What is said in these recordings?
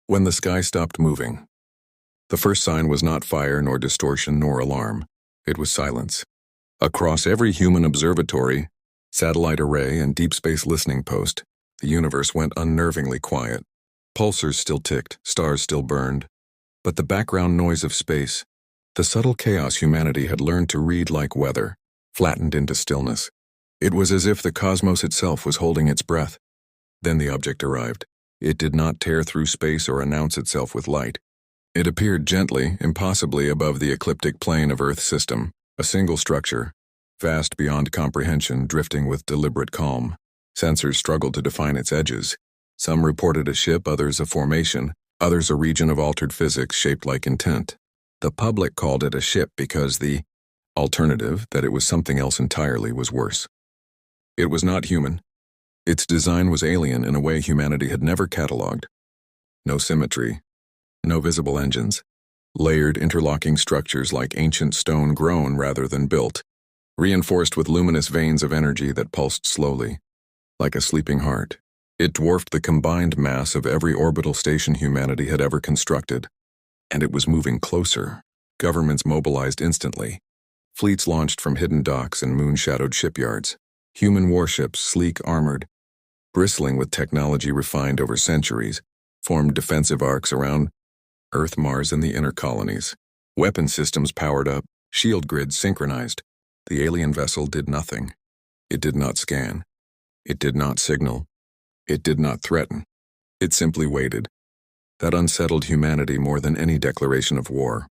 When the sky stopped moving. The first sign was not fire nor distortion nor alarm. It was silence. Across every human observatory, satellite array, and deep space listening post, the universe went unnervingly quiet. Pulsars still ticked, stars still burned. But the background noise of space, the subtle chaos humanity had learned to read like weather, flattened into stillness. It was as if the cosmos itself was holding its breath. Then the object arrived. It did not tear through space or announce itself with light. It appeared gently, impossibly above the ecliptic plane of Earth's system, a single structure, vast beyond comprehension, drifting with deliberate calm. Sensors struggled to define its edges. Some reported a ship, others a formation, others a region of altered physics shaped like intent. The public called it a ship because the alternative, that it was something else entirely, was worse. It was not human. Its design was alien in a way humanity had never catalogued. No symmetry, no visible engines, layered interlocking structures like ancient stone grown rather than built, reinforced with luminous veins of energy that pulsed slowly, like a sleeping heart. It dwarfed the combined mass of every orbital station humanity had ever constructed. And it was moving closer. Governments mobilized instantly. Fleets launched from hidden docks and moon-shadowed shipyards. Human warships, sleek armored, bristling with technology refined over centuries, formed defensive arcs around Earth, Mars, and the inner colonies. Weapon systems powered up, shield grids synchronized. The alien vessel did nothing. It did not scan. It did not signal. It did not threaten. It simply waited. That unsettled humanity more than any declaration of war.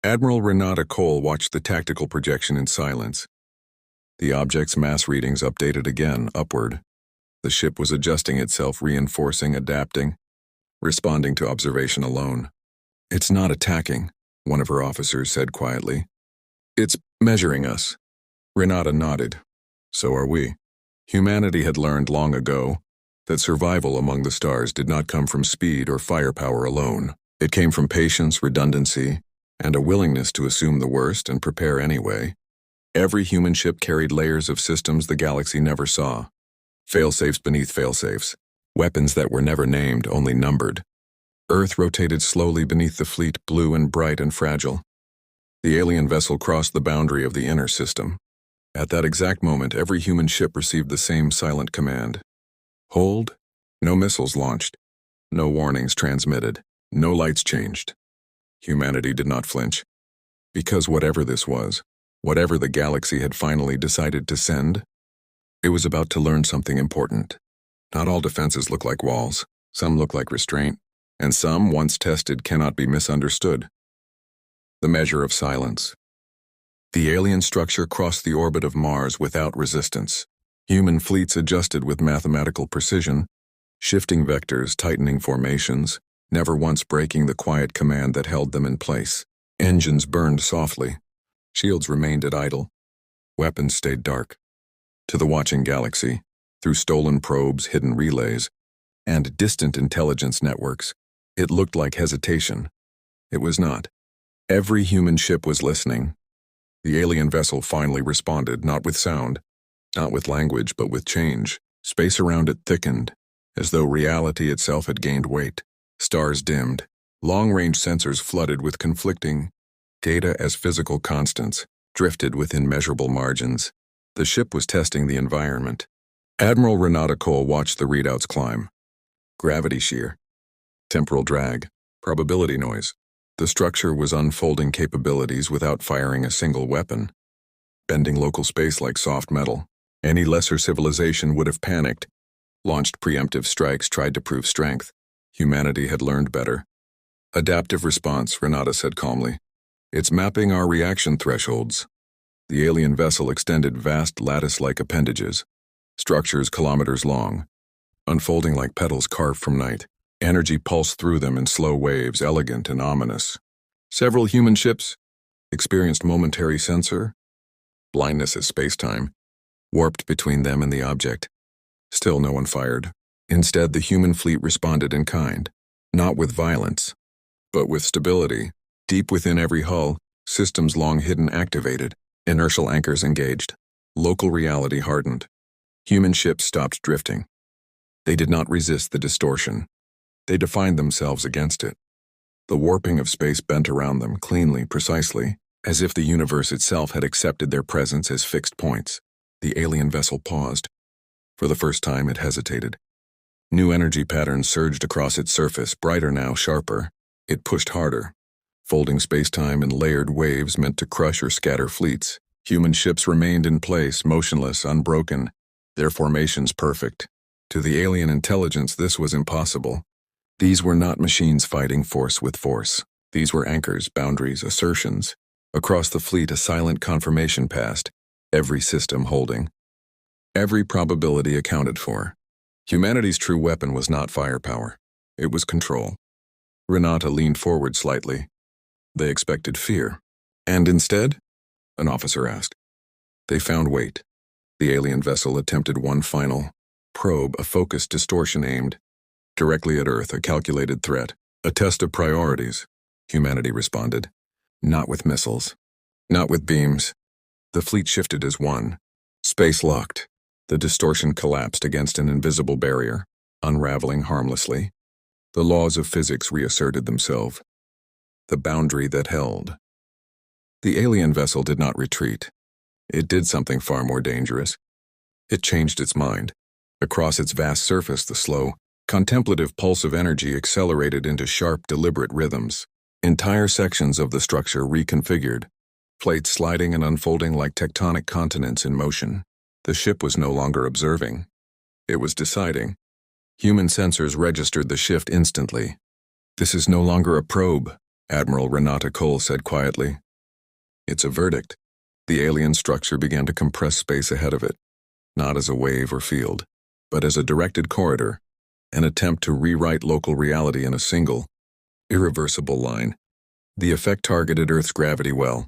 Admiral Renata Cole watched the tactical projection in silence. The object's mass readings updated again, upward. The ship was adjusting itself, reinforcing, adapting, responding to observation alone. "It's not attacking," one of her officers said quietly. "It's measuring us." Renata nodded. "So are we." Humanity had learned long ago that survival among the stars did not come from speed or firepower alone. It came from patience, redundancy, and a willingness to assume the worst and prepare anyway. Every human ship carried layers of systems the galaxy never saw. Failsafes beneath failsafes. Weapons that were never named, only numbered. Earth rotated slowly beneath the fleet, blue and bright and fragile. The alien vessel crossed the boundary of the inner system. At that exact moment, every human ship received the same silent command. Hold. No missiles launched. No warnings transmitted. No lights changed. Humanity did not flinch. Because whatever this was, whatever the galaxy had finally decided to send, it was about to learn something important. Not all defenses look like walls. Some look like restraint. And some, once tested, cannot be misunderstood. The measure of silence. The alien structure crossed the orbit of Mars without resistance. Human fleets adjusted with mathematical precision, shifting vectors, tightening formations, never once breaking the quiet command that held them in place. Engines burned softly. Shields remained at idle. Weapons stayed dark. To the watching galaxy, through stolen probes, hidden relays, and distant intelligence networks, it looked like hesitation. It was not. Every human ship was listening. The alien vessel finally responded, not with sound, not with language, but with change. Space around it thickened, as though reality itself had gained weight. Stars dimmed. Long-range sensors flooded with conflicting data as physical constants, drifted within measurable margins. The ship was testing the environment. Admiral Renata Cole watched the readouts climb. Gravity shear. Temporal drag. Probability noise. The structure was unfolding capabilities without firing a single weapon, bending local space like soft metal. Any lesser civilization would have panicked, launched preemptive strikes, tried to prove strength. Humanity had learned better. Adaptive response, Renata said calmly. It's mapping our reaction thresholds. The alien vessel extended vast lattice-like appendages, structures kilometers long, unfolding like petals carved from night. Energy pulsed through them in slow waves, elegant and ominous. Several human ships experienced momentary sensor blindness as space-time warped between them and the object. Still no one fired. Instead, the human fleet responded in kind, not with violence, but with stability. Deep within every hull, systems long hidden activated, inertial anchors engaged. Local reality hardened. Human ships stopped drifting. They did not resist the distortion. They defined themselves against it. The warping of space bent around them cleanly, precisely, as if the universe itself had accepted their presence as fixed points. The alien vessel paused. For the first time, it hesitated. New energy patterns surged across its surface, brighter now, sharper. It pushed harder, folding space-time in layered waves meant to crush or scatter fleets. Human ships remained in place, motionless, unbroken, their formations perfect. To the alien intelligence, this was impossible. These were not machines fighting force with force. These were anchors, boundaries, assertions. Across the fleet, a silent confirmation passed, every system holding. Every probability accounted for. Humanity's true weapon was not firepower. It was control. Renata leaned forward slightly. They expected fear. And instead? An officer asked. They found weight. The alien vessel attempted one final probe, a focused distortion aimed directly at Earth, a calculated threat, a test of priorities. Humanity responded. Not with missiles. Not with beams. The fleet shifted as one. Space locked. The distortion collapsed against an invisible barrier, unraveling harmlessly. The laws of physics reasserted themselves. The boundary that held. The alien vessel did not retreat. It did something far more dangerous. It changed its mind. Across its vast surface, the slow, contemplative pulse of energy accelerated into sharp, deliberate rhythms. Entire sections of the structure reconfigured, plates sliding and unfolding like tectonic continents in motion. The ship was no longer observing. It was deciding. Human sensors registered the shift instantly. This is no longer a probe, Admiral Renata Cole said quietly. It's a verdict. The alien structure began to compress space ahead of it, not as a wave or field, but as a directed corridor, an attempt to rewrite local reality in a single, irreversible line. The effect targeted Earth's gravity well,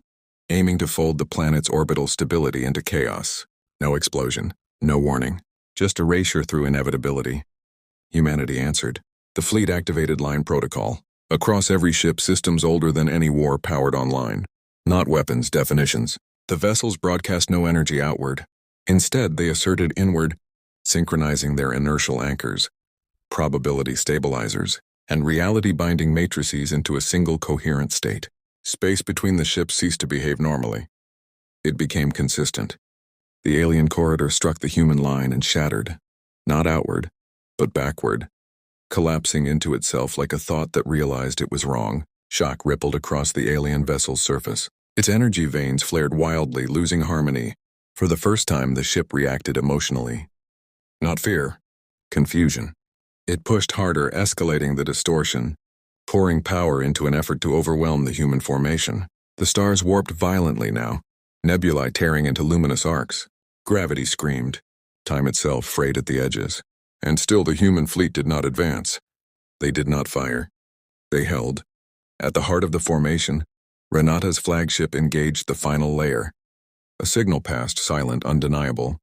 aiming to fold the planet's orbital stability into chaos. No explosion, no warning, just erasure through inevitability. Humanity answered. The fleet activated line protocol. Across every ship, systems older than any war powered online. Not weapons, definitions. The vessels broadcast no energy outward. Instead, they asserted inward, synchronizing their inertial anchors, probability stabilizers, and reality-binding matrices into a single coherent state. Space between the ships ceased to behave normally. It became consistent. The alien corridor struck the human line and shattered, not outward, but backward, collapsing into itself like a thought that realized it was wrong. Shock rippled across the alien vessel's surface. Its energy veins flared wildly, losing harmony. For the first time, the ship reacted emotionally. Not fear, confusion. It pushed harder, escalating the distortion, pouring power into an effort to overwhelm the human formation. The stars warped violently now, nebulae tearing into luminous arcs. Gravity screamed, time itself frayed at the edges. And still the human fleet did not advance. They did not fire. They held. At the heart of the formation, Renata's flagship engaged the final layer. A signal passed, silent, undeniable.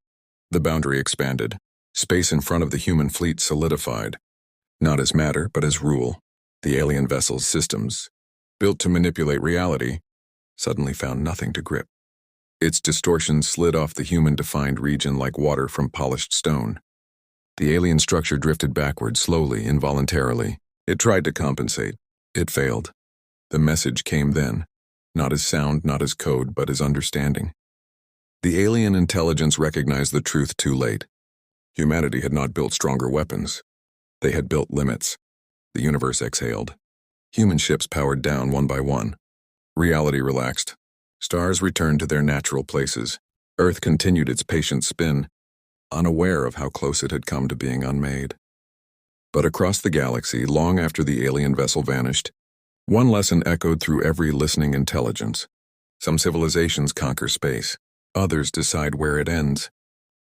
The boundary expanded. Space in front of the human fleet solidified. Not as matter, but as rule. The alien vessel's systems, built to manipulate reality, suddenly found nothing to grip. Its distortions slid off the human-defined region like water from polished stone. The alien structure drifted backward, slowly, involuntarily. It tried to compensate. It failed. The message came then, not as sound, not as code, but as understanding. The alien intelligence recognized the truth too late. Humanity had not built stronger weapons. They had built limits. The universe exhaled. Human ships powered down one by one. Reality relaxed. Stars returned to their natural places. Earth continued its patient spin, unaware of how close it had come to being unmade. But across the galaxy, long after the alien vessel vanished, one lesson echoed through every listening intelligence. Some civilizations conquer space. Others decide where it ends.